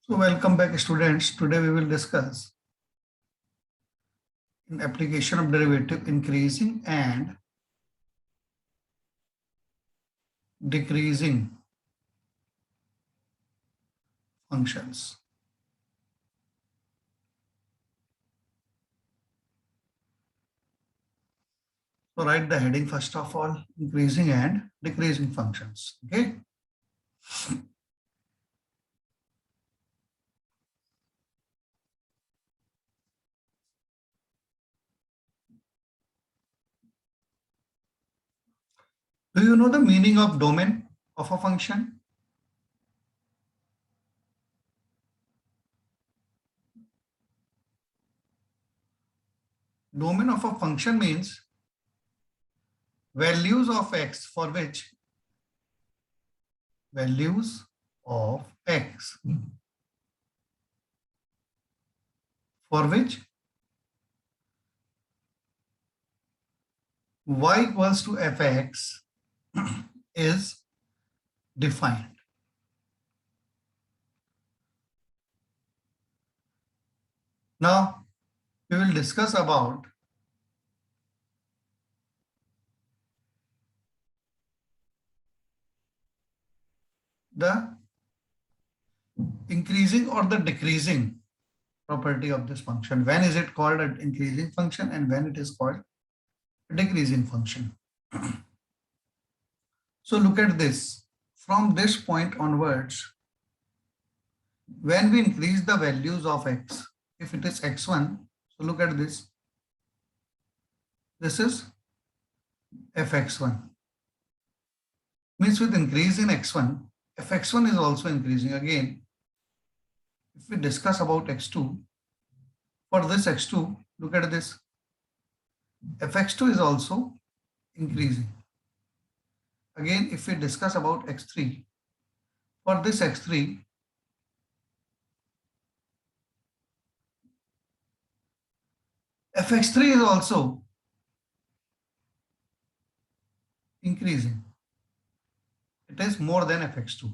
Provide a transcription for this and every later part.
So welcome back students. Today we will discuss in application of derivative increasing and decreasing functions. So write the heading first of all, increasing and decreasing functions. Okay. Do you know the meaning of domain of a function? Domain of a function means values of x for which values of x for which y equals to fx is defined. Now we will discuss about the increasing or the decreasing property of this function. When is it called an increasing function and when it is called a decreasing function? So look at this. From this point onwards, when we increase the values of x, if it is x1, so look at this. This is fx1. Means with increase in x1, fx1 is also increasing. Again, if we discuss about x2, for this x2, look at this. fx2 is also increasing. Again, if we discuss about x3, for this x3, fx3 is also increasing. It is more than fx2.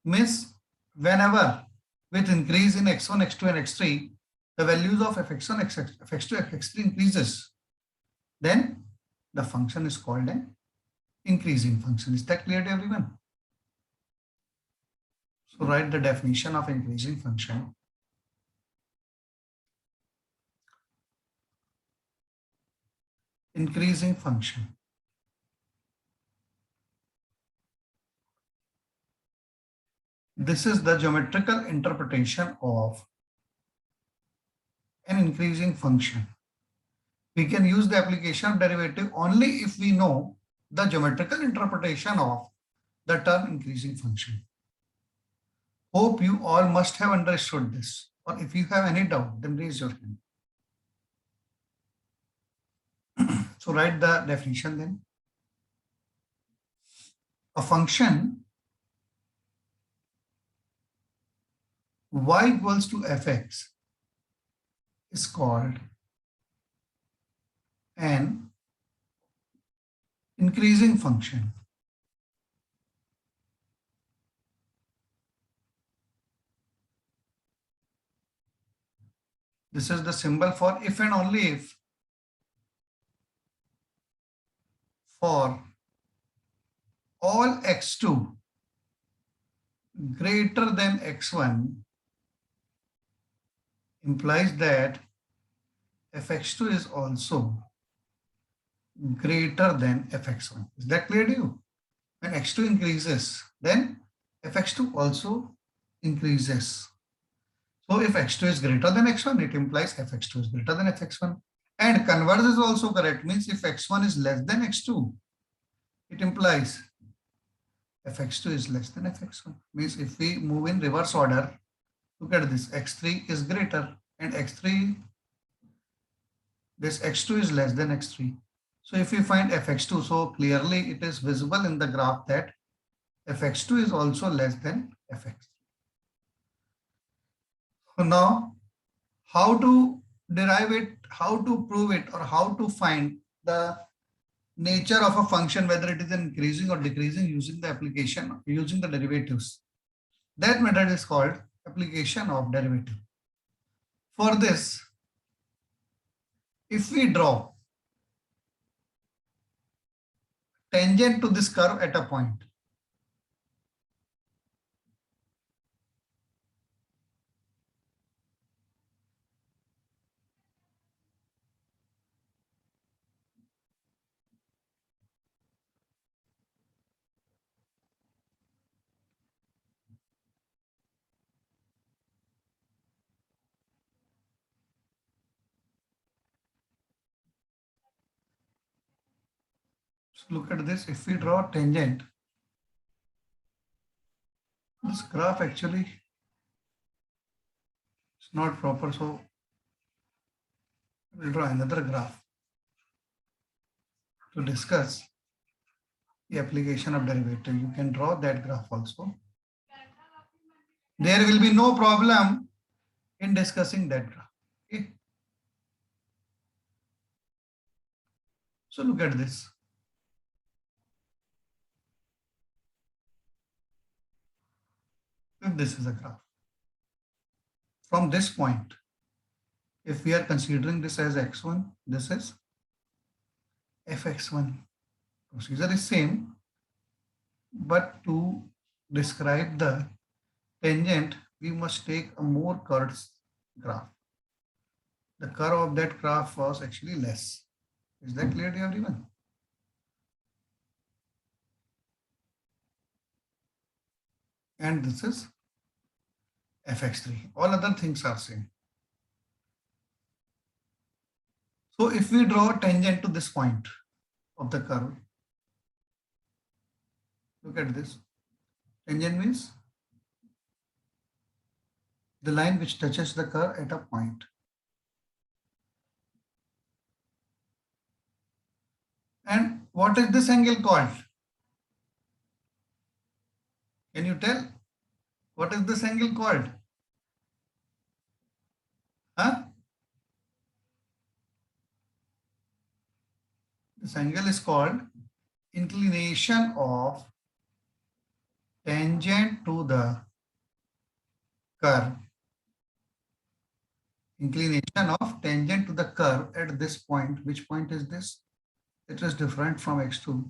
Means whenever with increase in x1, x2 and x3, the values of fx1, fx2, fx3 increases, then the function is called an increasing function. Is that clear to everyone? So write the definition of increasing function. Increasing function. This is the geometrical interpretation of an increasing function. We can use the application of derivative only if we know the geometrical interpretation of the term increasing function. Hope you all must have understood this, or if you have any doubt, then raise your hand. So write the definition then. A function y equals to fx is called an increasing function. This is the symbol for if and only if. For all x2 greater than x1 implies that fx2 is also greater than fx1. Is that clear to you? When x2 increases, then fx2 also increases. So if x2 is greater than x1, it implies fx2 is greater than fx1. And converse is also correct. Means if x1 is less than x2, it implies fx2 is less than fx1. Means if we move in reverse order, look at this, x3 is greater and x3, this x2 is less than x3. So if we find fx2, so clearly it is visible in the graph that fx2 is also less than fx3. So now, how to derive it, how to prove it, or how to find the nature of a function, whether it is increasing or decreasing, using the application, using the derivatives. That method is called application of derivative. For this, if we draw tangent to this curve at a point, so look at this, if we draw tangent, this graph actually is not proper, so we'll draw another graph to discuss the application of derivative. You can draw that graph also. There will be no problem in discussing that graph. Okay. So look at this. If this is a graph, from this point, if we are considering this as x1, this is fx1. Procedure is same, but to describe the tangent, we must take a more curved graph. The curve of that graph was actually less. Is that clear to everyone? And this is fx3. All other things are same. So if we draw tangent to this point of the curve, look at this. Tangent means the line which touches the curve at a point. And what is this angle called? Can you tell? What is this angle called? Huh? This angle is called inclination of tangent to the curve. Inclination of tangent to the curve at this point. Which point is this? It is different from x2.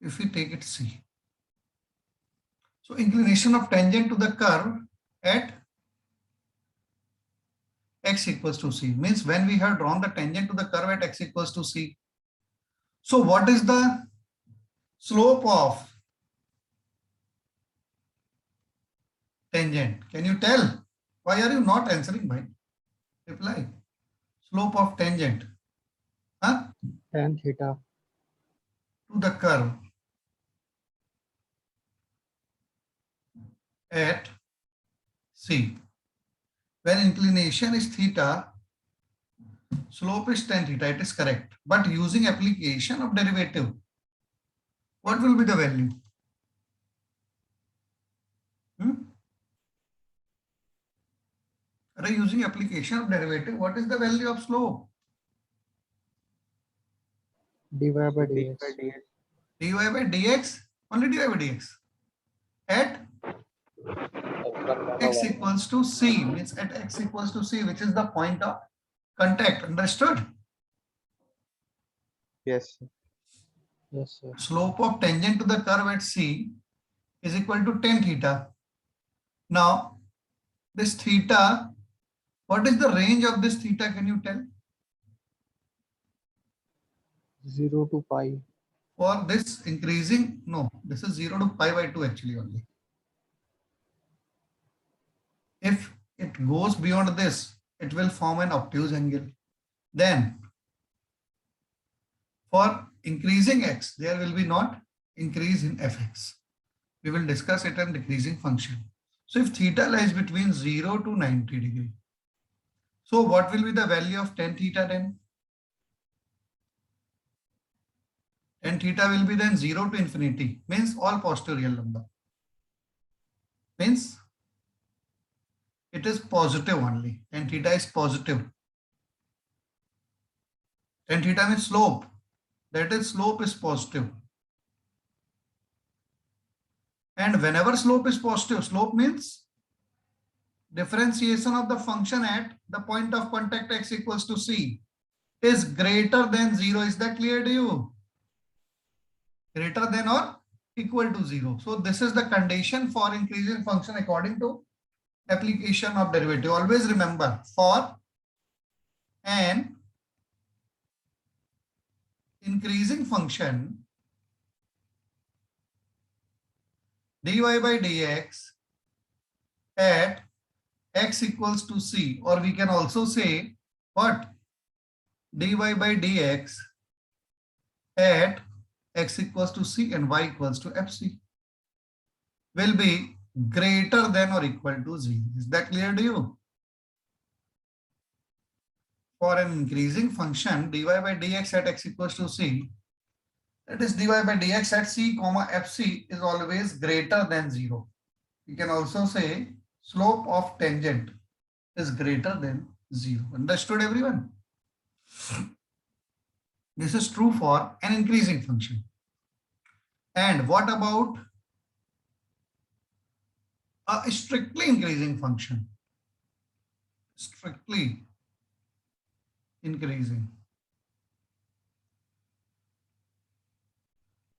If we take it C. So inclination of tangent to the curve at x equals to C means when we have drawn the tangent to the curve at x equals to C. So what is the slope of tangent? Can you tell? Why are you not answering, bhai? Reply. Slope of tangent. Huh? Tan theta. To the curve at C. When inclination is theta, slope is tan theta. It is correct. But using application of derivative, what will be the value? Using application of derivative, what is the value of slope? dy by dx. dy by dx, only dy by dx. At x equals to C, means at x equals to C, which is the point of contact. Understood? Yes, sir. Yes, sir. Slope of tangent to the curve at C is equal to tan theta. Now, this theta, what is the range of this theta? Can you tell? 0 to pi. For this increasing, no, this is 0 to pi by 2 actually only. If it goes beyond this, it will form an obtuse angle. Then, for increasing x, there will be not increase in fx. We will discuss it in decreasing function. So if theta lies between 0 to 90 degree, so what will be the value of tan theta then? Tan theta will be then 0 to infinity, means all positive real number. Means it is positive only. Tan theta is positive. Tan theta means slope. That is, slope is positive. And whenever slope is positive, slope means differentiation of the function at the point of contact x equals to c is greater than 0. Is that clear to you? Greater than or equal to 0. So this is the condition for increasing function according to application of derivative. Always remember, for an increasing function, dy by dx at x equals to c, or we can also say what? dy by dx at x equals to c and y equals to fc will be greater than or equal to 0. Is that clear to you? For an increasing function, dy by dx at x equals to c, that is dy by dx at c comma fc is always greater than 0. You can also say slope of tangent is greater than 0. Understood, everyone? This is true for an increasing function. And what about a strictly increasing function? Strictly increasing.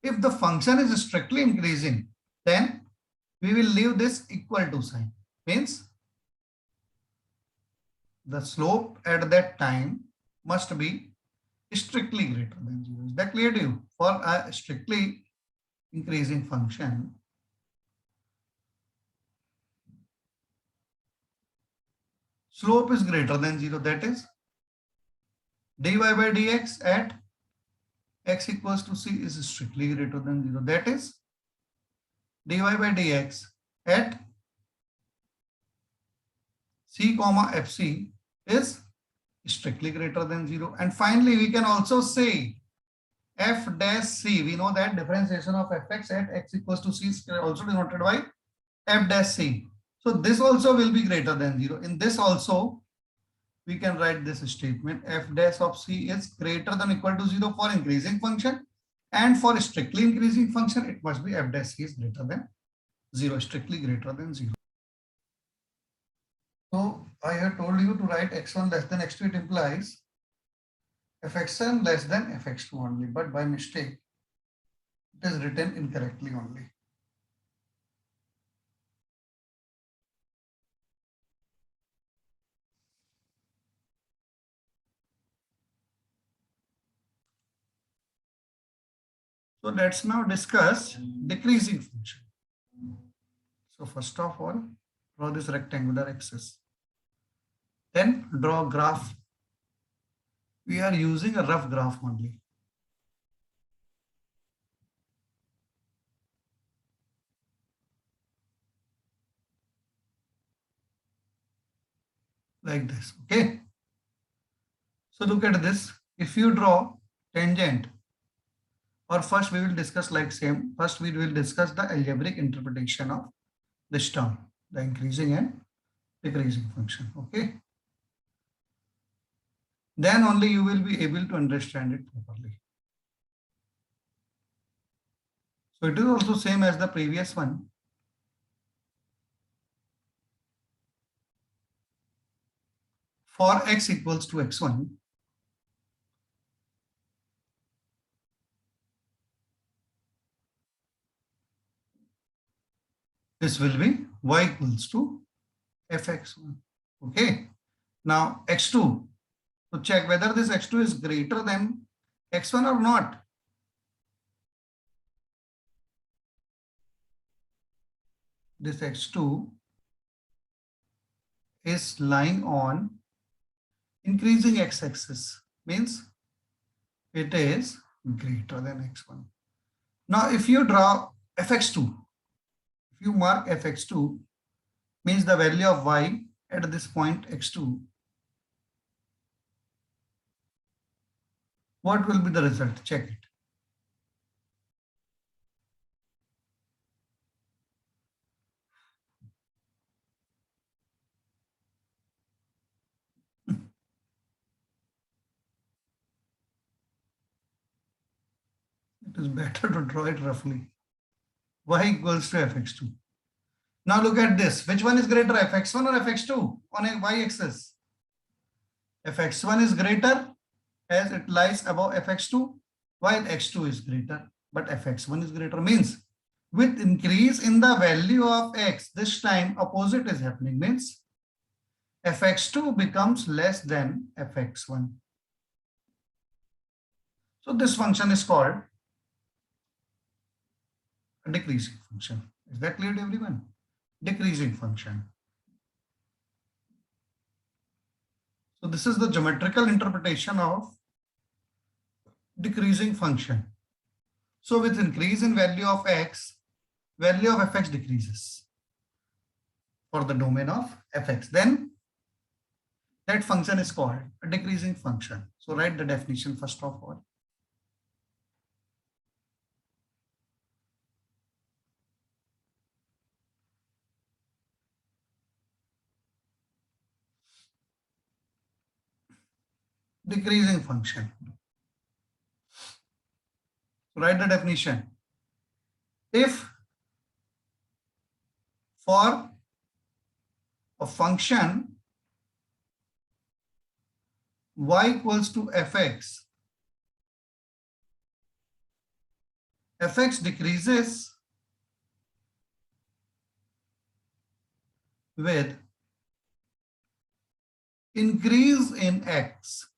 If the function is strictly increasing, then we will leave this equal to sign. Means the slope at that time must be strictly greater than 0. Is that clear to you? For a strictly increasing function, slope is greater than 0. That is dy by dx at x equals to c is strictly greater than 0. That is dy by dx at c comma fc is strictly greater than 0. And finally, we can also say f dash c. We know that differentiation of fx at x equals to c is also denoted by f dash c. So this also will be greater than 0. In this also, we can write this statement: f dash of c is greater than or equal to 0 for increasing function, and for strictly increasing function, it must be f dash c is greater than 0, strictly greater than 0. So I have told you to write x1 less than x2. It implies fxn less than fx2 only, but by mistake, it is written incorrectly only. So let's now discuss decreasing function. So first of all, draw this rectangular axis. Then draw a graph. We are using a rough graph only. Like this, okay? So look at this. If you draw tangent, or first we will discuss like same. First we will discuss the algebraic interpretation of this term, the increasing and decreasing function, okay? Then only you will be able to understand it properly. So it is also same as the previous one. For x equals to x1, this will be y equals to fx1, okay? Now x2, to check whether this x2 is greater than x1 or not. This x2 is lying on increasing x-axis, means it is greater than x1. Now if you draw fx2, if you mark fx2, means the value of y at this point x2, what will be the result? Check it. It is better to draw it roughly. Y equals to fx2. Now look at this. Which one is greater, fx1 or fx2 on a y-axis? fx1 is greater as it lies above fx2, while x2 is greater, but fx1 is greater. Means with increase in the value of x, this time opposite is happening. Means fx2 becomes less than fx1. So this function is called a decreasing function. Is that clear to everyone? Decreasing function. So this is the geometrical interpretation of decreasing function. So with increase in value of x, value of fx decreases for the domain of fx. Then that function is called a decreasing function. So write the definition first of all. Decreasing function. So write the definition. If for a function y equals to fx, fx decreases with increase in x.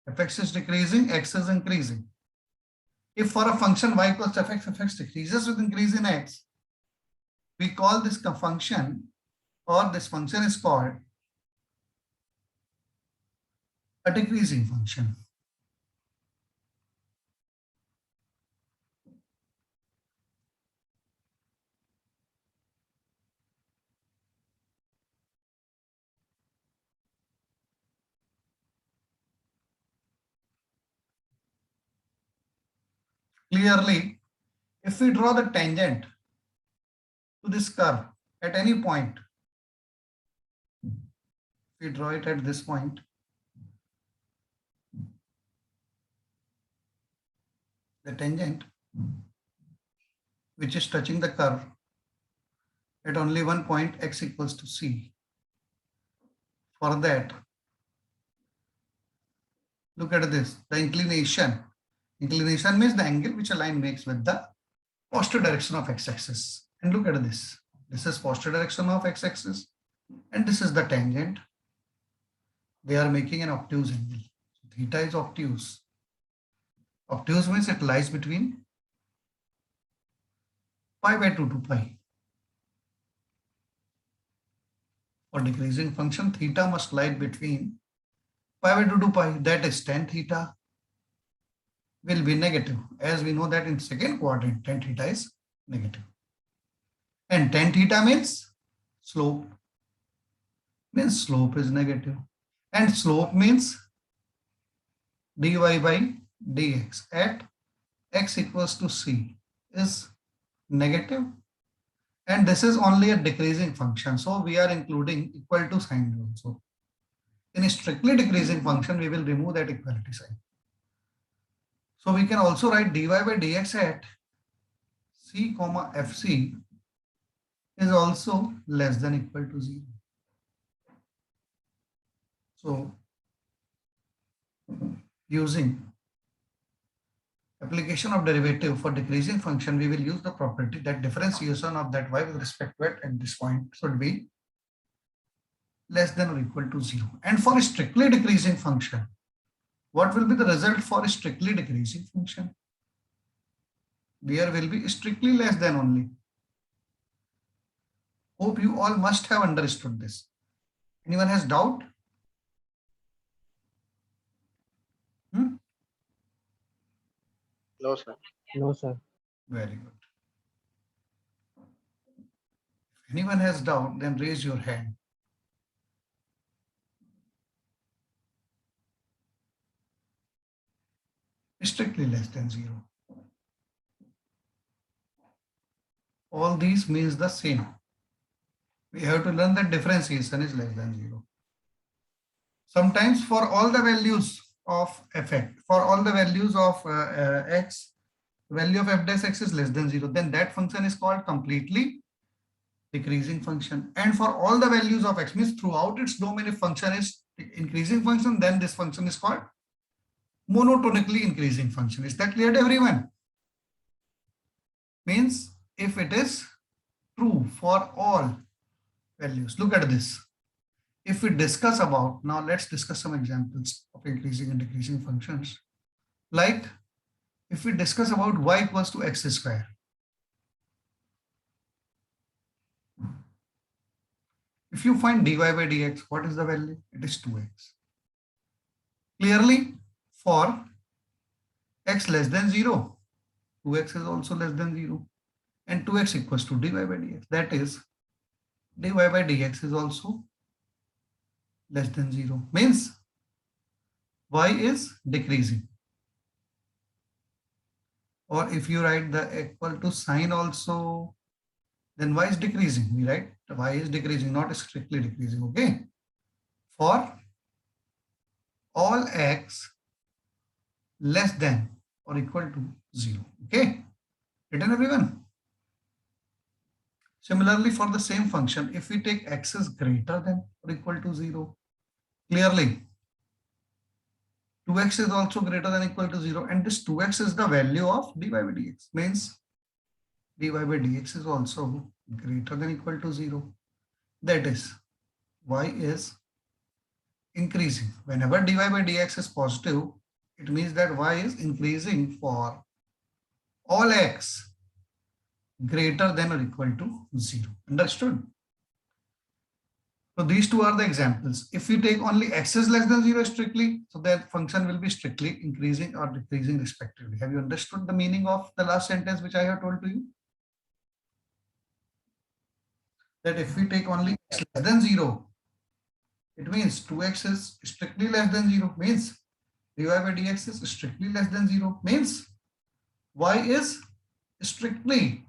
Fx is decreasing, x is increasing. If for a function y equals to fx, fx decreases with increase in x, we call this function, or this function is called a decreasing function. Clearly, if we draw the tangent to this curve at any point, if we draw it at this point, the tangent which is touching the curve at only one point, x equals to c. For that, look at this, the inclination. Inclination means the angle which a line makes with the positive direction of x-axis. And look at this. This is positive direction of x-axis, and this is the tangent. They are making an obtuse angle. So theta is obtuse. Obtuse means it lies between pi by 2 to pi. For decreasing function, theta must lie between pi by 2 to pi. That is tan theta will be negative. As we know that in second quadrant, tan theta is negative. And tan theta means slope. Means slope is negative. And slope means dy by dx at x equals to c is negative. And this is only a decreasing function. So we are including equal to sign also. In a strictly decreasing function, we will remove that equality sign. So we can also write dy by dx at c comma fc is also less than equal to 0. So using application of derivative for decreasing function, we will use the property that differentiation of that y with respect to it at this point should be less than or equal to 0. And for a strictly decreasing function, what will be the result for a strictly decreasing function? There will be strictly less than only. Hope you all must have understood this. Anyone has doubt? No, sir. No, sir. Very good. If anyone has doubt, then raise your hand. Strictly less than 0. All these means the same. We have to learn that differentiation is less than 0. Sometimes for all the values of effect, for all the values of x, value of f dash x is less than 0, then that function is called completely decreasing function. And for all the values of x, means throughout its domain, if function is increasing function, then this function is called monotonically increasing function. Is that clear to everyone? Means if it is true for all values. Look at this. If we discuss about, now let's discuss some examples of increasing and decreasing functions. Like if we discuss about y equals to x square. If you find dy by dx, what is the value? It is 2x. Clearly, for x less than 0, 2x is also less than 0. And 2x equals to dy by dx. That is, dy by dx is also less than 0. Means y is decreasing. Or if you write the equal to sign also, then y is decreasing. We write y is decreasing, not strictly decreasing. Okay. For all x less than or equal to 0. Okay. Written everyone? Similarly, for the same function, if we take x is greater than or equal to 0, clearly 2x is also greater than or equal to 0, and this 2x is the value of dy by dx. Means dy by dx is also greater than or equal to 0. That is, y is increasing. Whenever dy by dx is positive, it means that y is increasing for all x greater than or equal to 0. Understood? So these two are the examples. If we take only x is less than 0 strictly, so that function will be strictly increasing or decreasing respectively. Have you understood the meaning of the last sentence which I have told to you? That if we take only x less than 0, it means 2x is strictly less than 0, means dy by dx is strictly less than 0, means y is strictly,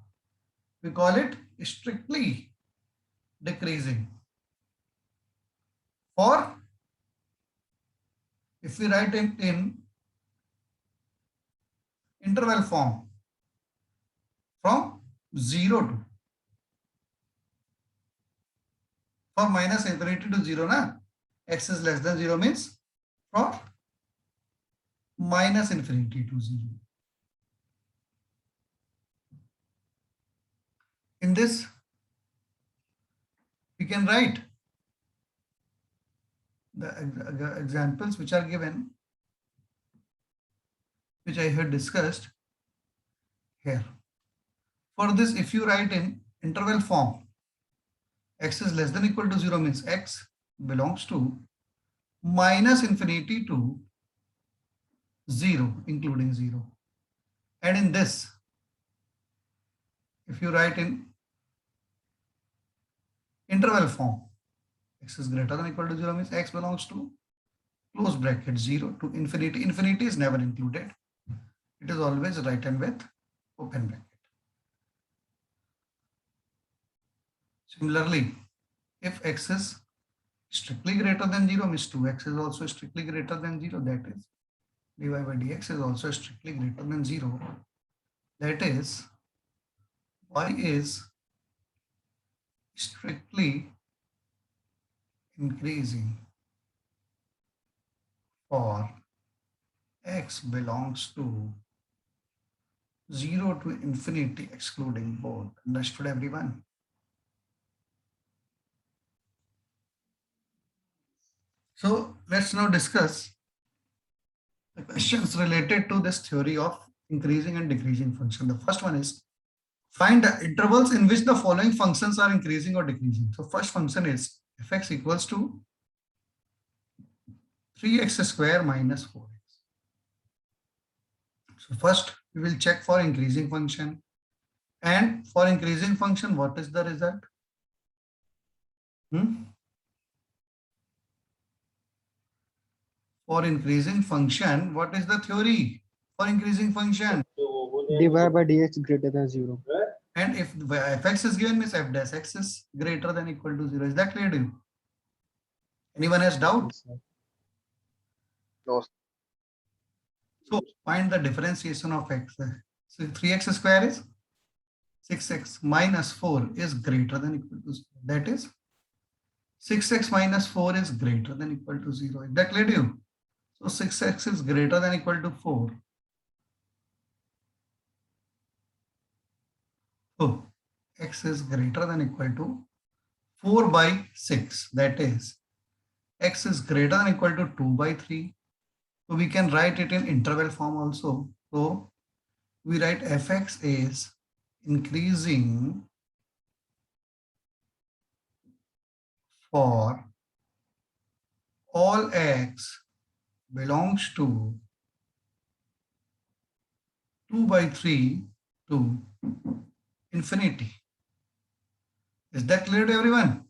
we call it strictly decreasing. For if we write it in interval form from 0 to, for minus infinity to 0, na, x is less than 0 means from minus infinity to 0. In this, we can write the examples which are given, which I had discussed here. For this, if you write in interval form, x is less than or equal to 0 means x belongs to minus infinity to 0, including 0. And in this, if you write in interval form, x is greater than or equal to 0 means x belongs to close bracket 0 to infinity. Infinity is never included. It is always written with open bracket. Similarly, if x is strictly greater than 0 means 2x is also strictly greater than 0. That is, dy by dx is also strictly greater than 0. That is, y is strictly increasing for x belongs to 0 to infinity, excluding both. Understood, everyone? So let's now discuss the questions related to this theory of increasing and decreasing function. The first one is, find the intervals in which the following functions are increasing or decreasing. So first function is fx equals to 3x square minus 4x. So first we will check for increasing function. And for increasing function, what is the result? For increasing function, what is the theory for increasing function? dy by dx greater than 0. And if fx is given, means f dash x is greater than equal to 0. Is that clear to you? Anyone has doubt? Yes, sir. No. So find the differentiation of x. So 3x square is 6x minus 4 is greater than equal to 0. That is 6x minus 4 is greater than equal to 0. Is that clear to you? So 6x is greater than equal to 4. So x is greater than equal to 4 by 6. That is x is greater than equal to 2 by 3. So we can write it in interval form also. So we write fx is increasing for all x belongs to 2 by 3 to infinity. Is that clear to everyone?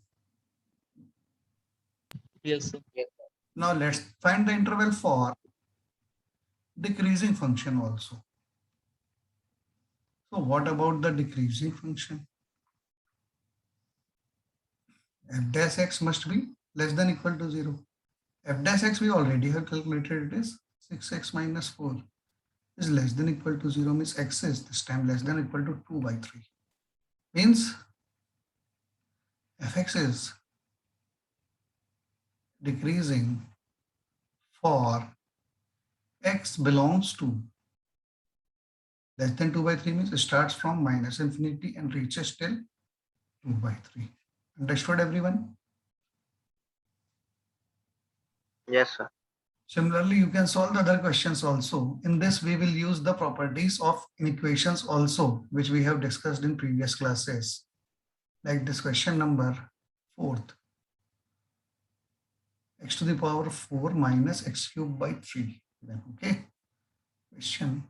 Yes, sir. Now let's find the interval for decreasing function also. So what about the decreasing function? F dash x must be less than equal to 0. F dash x we already have calculated, it is 6x minus 4 is less than equal to 0, means x is this time less than equal to 2 by 3. Means fx is decreasing for x belongs to less than 2 by 3, means it starts from minus infinity and reaches till 2 by 3. Understood everyone? Yes, sir. Similarly, you can solve the other questions also. In this, we will use the properties of inequations also, which we have discussed in previous classes. Like this question number 4th. X to the power 4 minus x cubed by 3. Okay. Question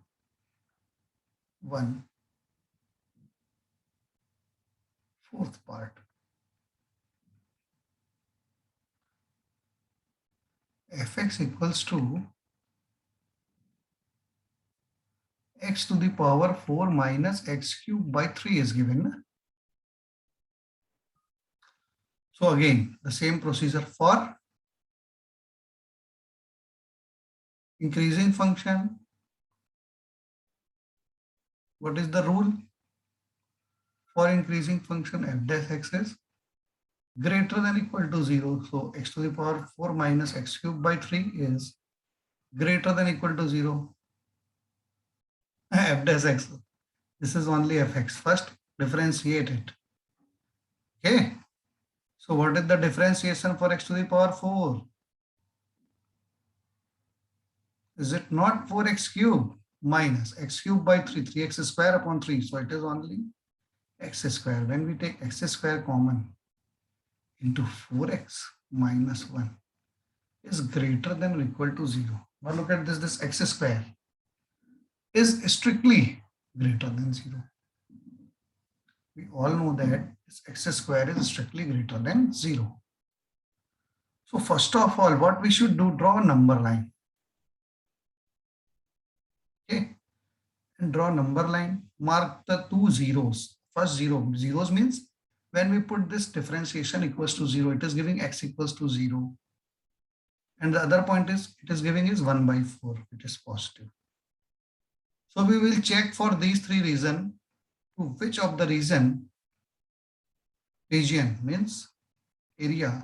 1. 4th part. Fx equals to x to the power 4 minus x cubed by 3 is given. So again, the same procedure for increasing function. What is the rule? For increasing function f dash x is greater than equal to 0. So x to the power 4 minus x cubed by 3 is greater than equal to 0. F dash x. This is only fx. First, differentiate it. Okay. So what is the differentiation for x to the power 4? Is it not 4x cubed minus x cubed by 3, 3x square upon 3. So it is only x square. When we take x square common into 4x minus 1 is greater than or equal to 0. Now look at this x square is strictly greater than 0. We all know that this x square is strictly greater than 0. So first of all, what we should do, draw a number line. Okay, and draw a number line, mark the two zeros. First zero, zeros means when we put this differentiation equals to 0, it is giving x equals to 0. And the other point is, it is giving is 1 by 4, it is positive. So we will check for these three regions, to which of the region means area.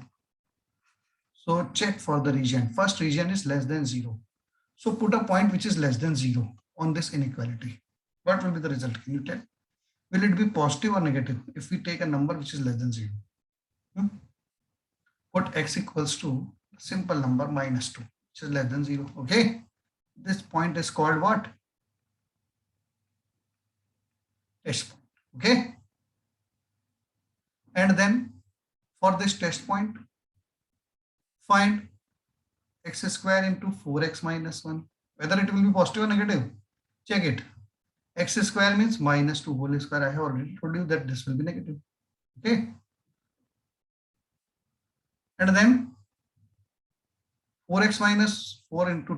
So check for the region. First region is less than 0. So put a point which is less than 0 on this inequality. What will be the result? Can you tell? Will it be positive or negative if we take a number which is less than 0? Put x equals to simple number minus 2, which is less than 0. Okay. This point is called what? Test point. Okay. And then for this test point, find x square into 4x minus 1. Whether it will be positive or negative. Check it. X square means minus 2 whole square. I have already told you that this will be negative. Okay. And then 4x minus 4 into